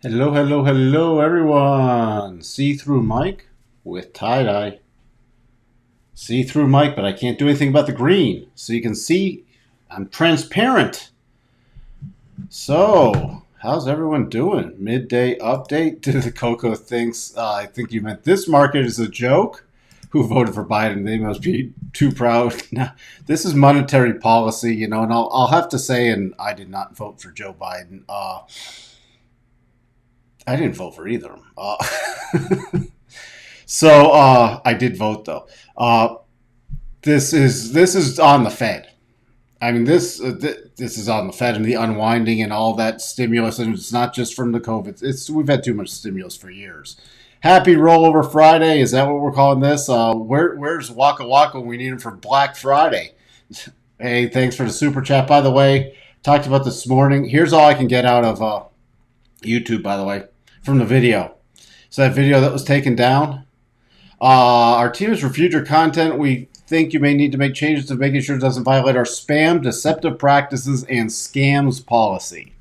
Hello, hello, hello, everyone. See-through Mike with tie-dye. See-through Mike, but I can't do anything about the green. So you can see I'm transparent. So, how's everyone doing? Midday update to the Coco thinks, I think you meant this market is a joke. Who voted for Biden? They must be too proud. Nah, this is monetary policy, and I'll have to say, and I did not vote for Joe Biden. I didn't vote for either of them. So I did vote though. This is on the Fed. I mean this is on the Fed and the unwinding and all that stimulus, and it's not just from the COVID. We've had too much stimulus for years. Happy Rollover Friday. Is that what we're calling this? Where's Waka Waka when we need him for Black Friday? Hey, thanks for the super chat. By the way, talked about this morning. Here's all I can get out of YouTube. By the way, from the video. So that video that was taken down. Our team is for future content. We think you may need to make changes to making sure it doesn't violate our spam, deceptive practices, and scams policy.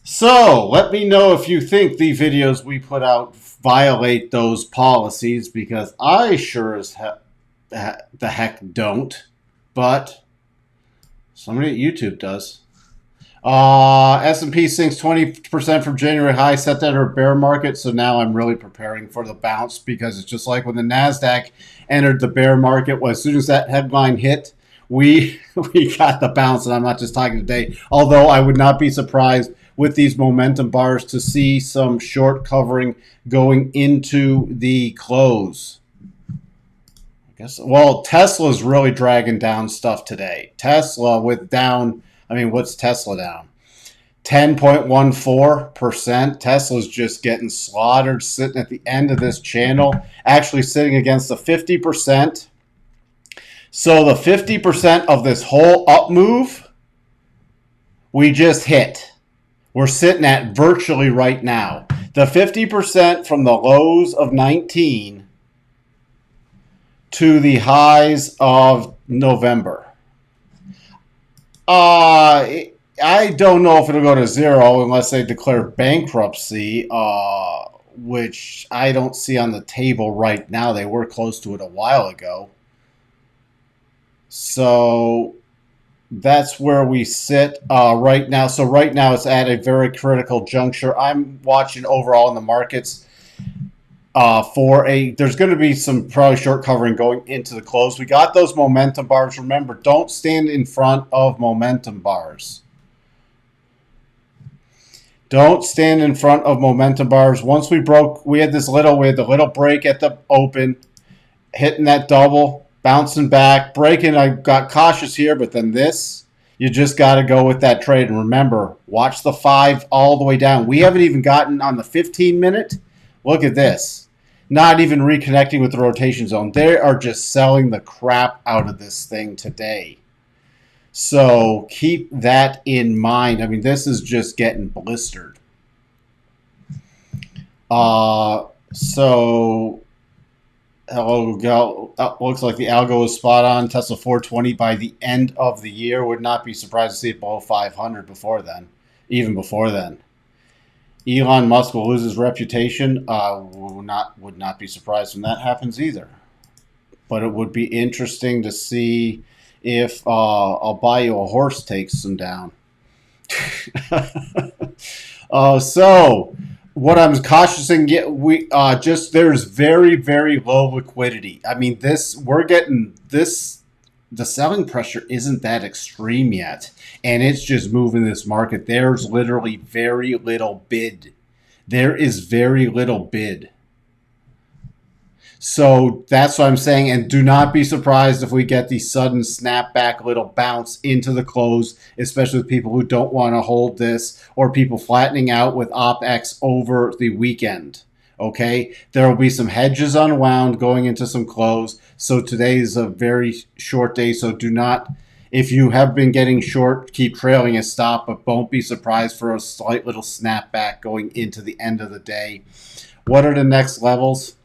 So let me know if you think the videos we put out violate those policies, because I sure as the heck don't. But somebody at YouTube does. S&P sinks 20% from January high, set that in a bear market. So now I'm really preparing for the bounce, because it's just like when the NASDAQ entered the bear market. Well, as soon as that headline hit, we got the bounce. And I'm not just talking today, although I would not be surprised with these momentum bars to see some short covering going into the close. Well, Tesla's really dragging down stuff today. Tesla with down, what's Tesla down? 10.14%. Tesla's just getting slaughtered, sitting at the end of this channel, actually sitting against the 50%. So the 50% of this whole up move, we just hit. We're sitting at virtually right now. The 50% from the lows of 19 to the highs of November. I don't know if it'll go to zero unless they declare bankruptcy, which I don't see on the table right now. They were close to it a while ago. So that's where we sit right now. So right now it's at a very critical juncture. I'm watching overall in the markets. There's going to be some probably short covering going into the close. We got those momentum bars. Remember, don't stand in front of momentum bars. Don't stand in front of momentum bars. Once we had the little break at the open, hitting that double, bouncing back, breaking. I got cautious here, but then this, you just got to go with that trade. And remember, watch the 5 all the way down. We haven't even gotten on the 15-minute. Look at this. Not even reconnecting with the rotation zone. They are just selling the crap out of this thing today. So keep that in mind. This is just getting blistered. So hello, looks like the algo is spot on. Tesla 420 by the end of the year. Would not be surprised to see it below 500 before then. Even before then. Elon Musk will lose his reputation. Would not be surprised when that happens either. But it would be interesting to see if I'll buy you a horse takes them down. So what I'm cautiousing, there's very, very low liquidity. We're getting this. The selling pressure isn't that extreme yet, and it's just moving this market. There's literally very little bid. There is very little bid. So that's what I'm saying, and do not be surprised if we get the sudden snapback little bounce into the close, especially with people who don't want to hold this, or people flattening out with OpEx over the weekend. Okay, there will be some hedges unwound going into some close. So today is a very short day. So do not, if you have been getting short, keep trailing a stop, but don't be surprised for a slight little snapback going into the end of the day. What are the next levels?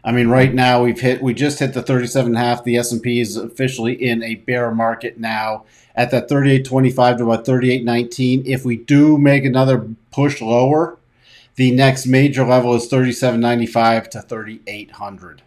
Right now we just hit the 37.5. The S&P is officially in a bear market now at that 38.25 to about 38.19. If we do make another push lower, the next major level is 37.95 to 3800.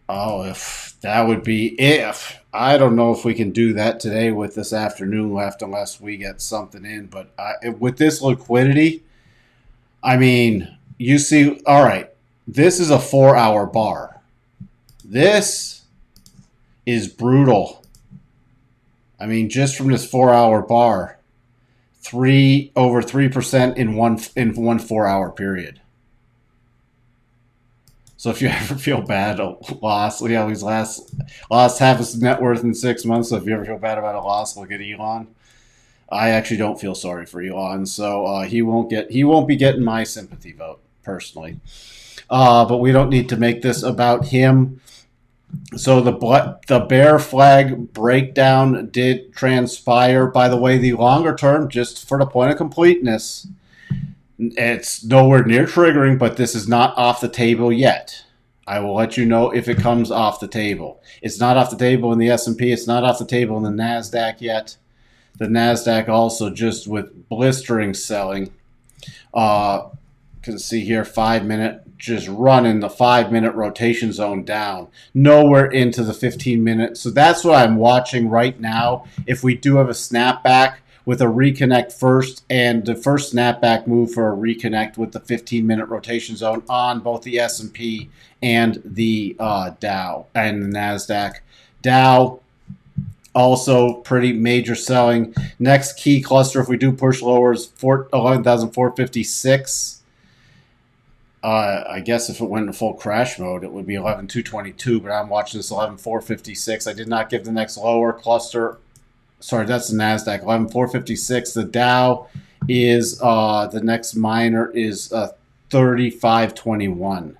Oh, if that would be if. I don't know if we can do that today with this afternoon left unless we get something in. But with this liquidity, I mean, you see, all right, this is a 4-hour bar. This is brutal. I mean, just from this 4-hour bar, over 3% in one 4-hour period. So if you ever feel bad, a loss, he's lost half his net worth in 6 months. So if you ever feel bad about a loss, look at Elon. I actually don't feel sorry for Elon, so he won't be getting my sympathy vote personally. But we don't need to make this about him. So the bear flag breakdown did transpire. By the way, the longer term, just for the point of completeness, it's nowhere near triggering, but this is not off the table yet. I will let you know if it comes off the table. It's not off the table in the S&P. It's not off the table in the NASDAQ yet. The NASDAQ also just with blistering selling. Can see here 5-minute, just running the 5-minute rotation zone down, nowhere into the 15-minute. So that's what I'm watching right now. If we do have a snapback with a reconnect first, and the first snapback move for a reconnect with the 15-minute rotation zone on both the S&P and the Dow and the NASDAQ. Dow also pretty major selling. Next key cluster, if we do push lower, is 11,456. I guess if it went into full crash mode, it would be 11,222, but I'm watching this 11,456. I did not give the next lower cluster. Sorry, that's the NASDAQ, 11,456. The Dow is, the next minor is 3521.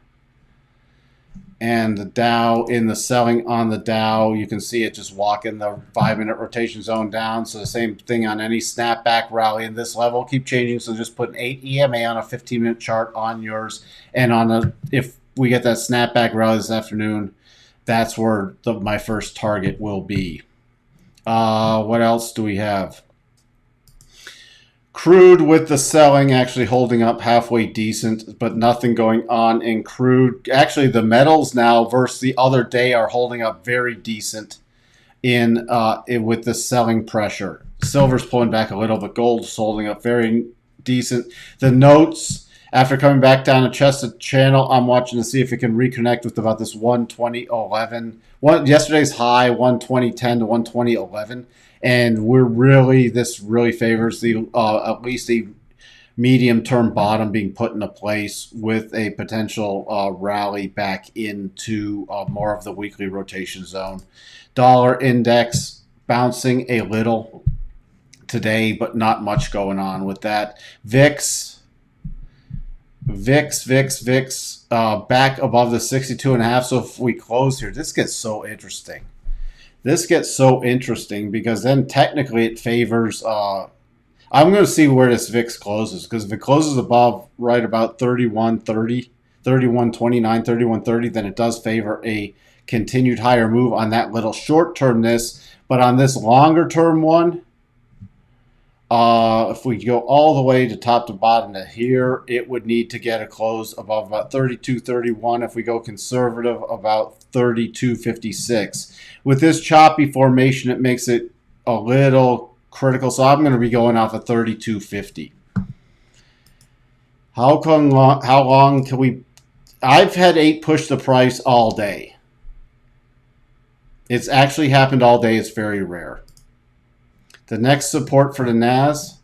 And the Dow, in the selling on the Dow, you can see it just walking the 5-minute rotation zone down. So the same thing on any snapback rally in this level. Keep changing. So just put an 8 EMA on a 15-minute chart on yours. And if we get that snapback rally this afternoon, that's where my first target will be. What else do we have? Crude with the selling actually holding up halfway decent, but nothing going on in crude. Actually, the metals now versus the other day are holding up very decent with the selling pressure. Silver's pulling back a little, but gold's holding up very decent. The notes, after coming back down a chested channel, I'm watching to see if it can reconnect with about this 120.11. Yesterday's high, 120.10 to 120.11. And this really favors the at least the medium-term bottom being put into place with a potential rally back into more of the weekly rotation zone. Dollar index bouncing a little today, but not much going on with that. VIX back above the 62.5. So if we close here, this gets so interesting. Because then technically it favors. I'm going to see where this VIX closes, because if it closes above right about 31.30, 31.29, 31.30, then it does favor a continued higher move on that little short-termness. But on this longer-term one, if we go all the way to top to bottom to here, it would need to get a close above about 32.31. If we go conservative, about 32.56. With this choppy formation, it makes it a little critical. So I'm going to be going off of 32.50. How long can we? I've had 8 push the price all day. It's actually happened all day. It's very rare. The next support for the NAS.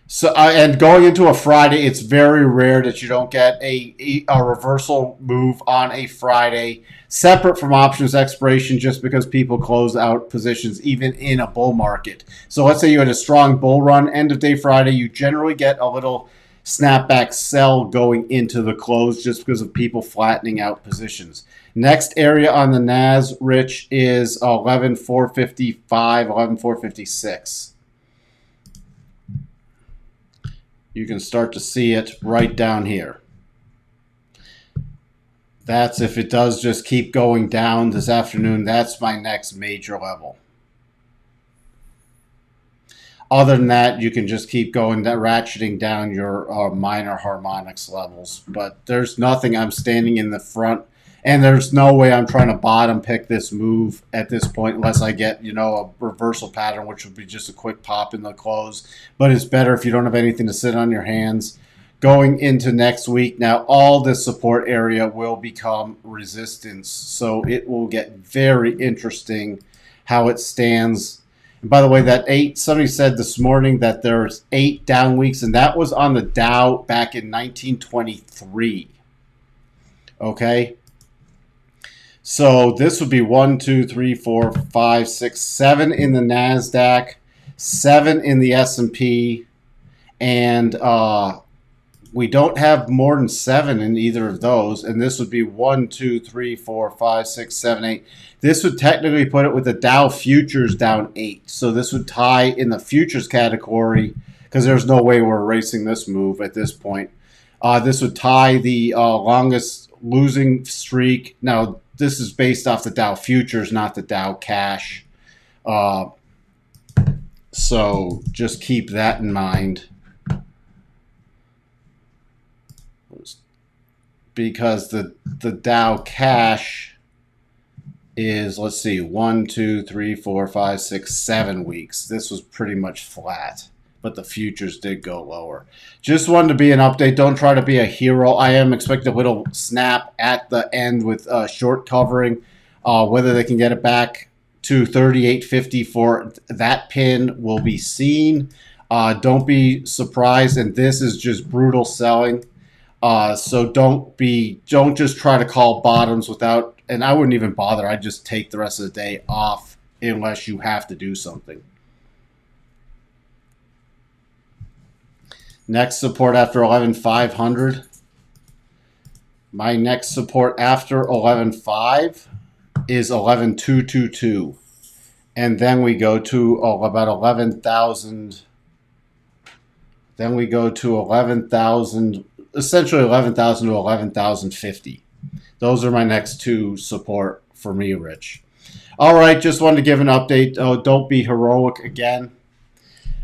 So and going into a Friday, it's very rare that you don't get a reversal move on a Friday, separate from options expiration, just because people close out positions even in a bull market. So let's say you had a strong bull run, end of day Friday, you generally get a little snapback sell going into the close just because of people flattening out positions. Next area on the NAS, Rich, is 11,455, 11,456. You can start to see it right down here. That's if it does just keep going down this afternoon. That's my next major level. Other than that, you can just keep going, ratcheting down your minor harmonics levels. But there's nothing I'm standing in the front, and there's no way I'm trying to bottom pick this move at this point unless I get, a reversal pattern, which would be just a quick pop in the close. But it's better if you don't have anything to sit on your hands. Going into next week, now all this support area will become resistance. So it will get very interesting how it stands. And by the way, that somebody said this morning that there's 8 down weeks, and that was on the Dow back in 1923. Okay. So this would be 1, 2, 3, 4, 5, 6, 7 in the NASDAQ, 7 in the S&P, and we don't have more than 7 in either of those, and this would be 1, 2, 3, 4, 5, 6, 7, 8. This would technically put it with the Dow futures down 8. So this would tie in the futures category because there's no way we're erasing this move at this point. This would tie the longest losing streak. Now, this is based off the Dow futures, not the Dow cash. So just keep that in mind. Because the Dow cash is, let's see, 1, 2, 3, 4, 5, 6, 7 weeks. This was pretty much flat, but the futures did go lower. Just wanted to be an update. Don't try to be a hero. I am expecting a little snap at the end with short covering. Whether they can get it back to 38.50 for that pin will be seen. Don't be surprised, and this is just brutal selling. So don't just try to call bottoms without, and I wouldn't even bother. I'd just take the rest of the day off unless you have to do something. Next support after 11,500. My next support after 11.5 is 11,222. And then we go to about 11,000. Then we go to 11,000. Essentially 11,000 to 11,050. Those are my next two support for me, Rich. All right, just wanted to give an update. Don't be heroic again.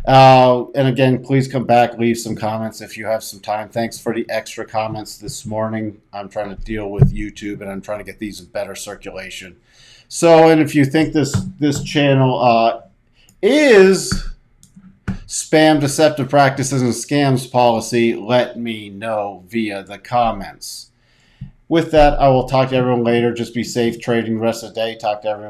And again, please come back, leave some comments if you have some time. Thanks for the extra comments this morning. I'm trying to deal with YouTube, and I'm trying to get these in better circulation. So, and if you think this channel is spam, deceptive practices, and scams policy, let me know via the comments. With that, I will talk to everyone later. Just be safe trading the rest of the day. Talk to everyone.